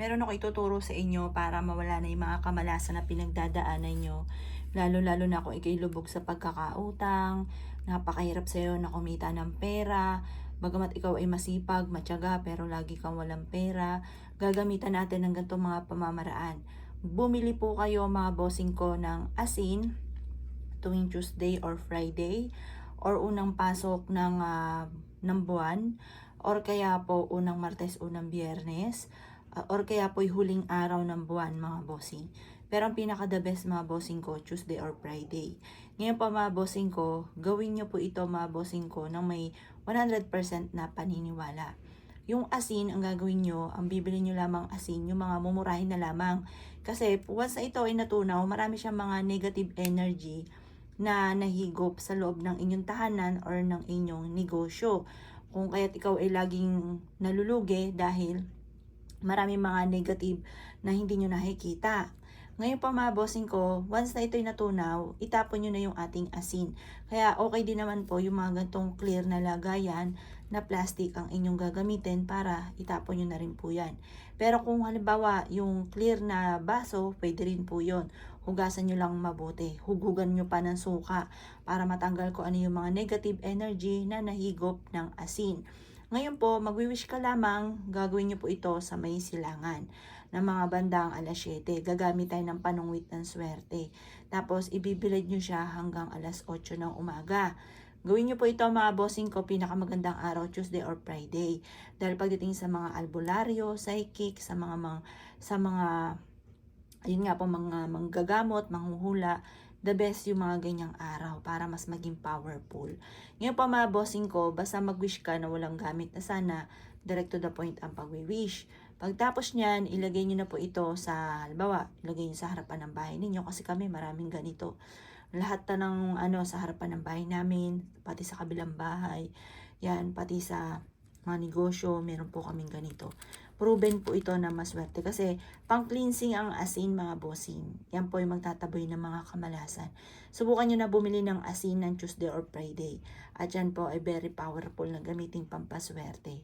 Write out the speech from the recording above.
Meron ako ituturo sa inyo para mawala na yung mga kamalasan na pinagdadaanan nyo. Lalo-lalo na kung ikay lubog sa pagkakautang, napakahirap sa'yo na kumita ng pera, bagamat ikaw ay masipag, matyaga, pero lagi kang walang pera, gagamitan natin ng ganitong mga pamamaraan. Bumili po kayo mga bossing ko ng asin tuwing Tuesday or Friday or unang pasok ng buwan or kaya po unang Martes, unang Biyernes or kaya po huling araw ng buwan mga bossing. Pero ang pinaka the best mga bossing ko, Tuesday or Friday. Ngayon pa mga bossing ko, gawin nyo po ito mga bossing ko ng may 100% na paniniwala. Yung asin, ang gagawin nyo, ang bibili nyo lamang asin, yung mga mumurahin na lamang. Kasi once na ito ay natunaw, marami siyang mga negative energy na nahigop sa loob ng inyong tahanan or ng inyong negosyo. Kung kaya't ikaw ay laging nalulugi dahil maraming mga negative na hindi nyo nakikita. Ngayon pa mga bossing ko, once na ito'y natunaw, itapon nyo na yung ating asin. Kaya okay din naman po yung mga gantong clear na lagayan na plastic ang inyong gagamitin para itapon nyo na rin po yan. Pero kung halimbawa yung clear na baso, pwede rin po yun. Hugasan nyo lang mabuti. Hugugan nyo pa ng suka para matanggal ko ano yung mga negative energy na nahigop ng asin. Ngayon po, magwi-wish ka lamang, gagawin nyo po ito sa may silangan ng mga bandang alas 7. Gagamit tayo ng panungwit ng swerte. Tapos, ibibilad nyo siya hanggang alas 8 ng umaga. Gawin nyo po ito mga bossing ko, pinakamagandang araw, Tuesday or Friday. Dahil pagdating sa mga albularyo, psychic, sa mga ayun nga po, mga manggagamot, manghuhula, the best yung mga ganyang araw para mas maging powerful. Ngayon pa mga bossing ko, basta mag-wish ka na walang gamit na sana, direct to the point ang pag-wish. Pagtapos niyan, ilagay niyo na po ito sa, halimbawa, ilagay niyo sa harapan ng bahay ninyo kasi kami maraming ganito. Lahat na ng sa harapan ng bahay namin, pati sa kabilang bahay, yan, pati sa mga negosyo, meron po kaming ganito. Proven po ito na maswerte kasi pang cleansing ang asin mga bossing. Yan po yung magtataboy ng mga kamalasan. Subukan nyo na bumili ng asin ng Tuesday or Friday. At yan po ay very powerful na gamiting pampaswerte.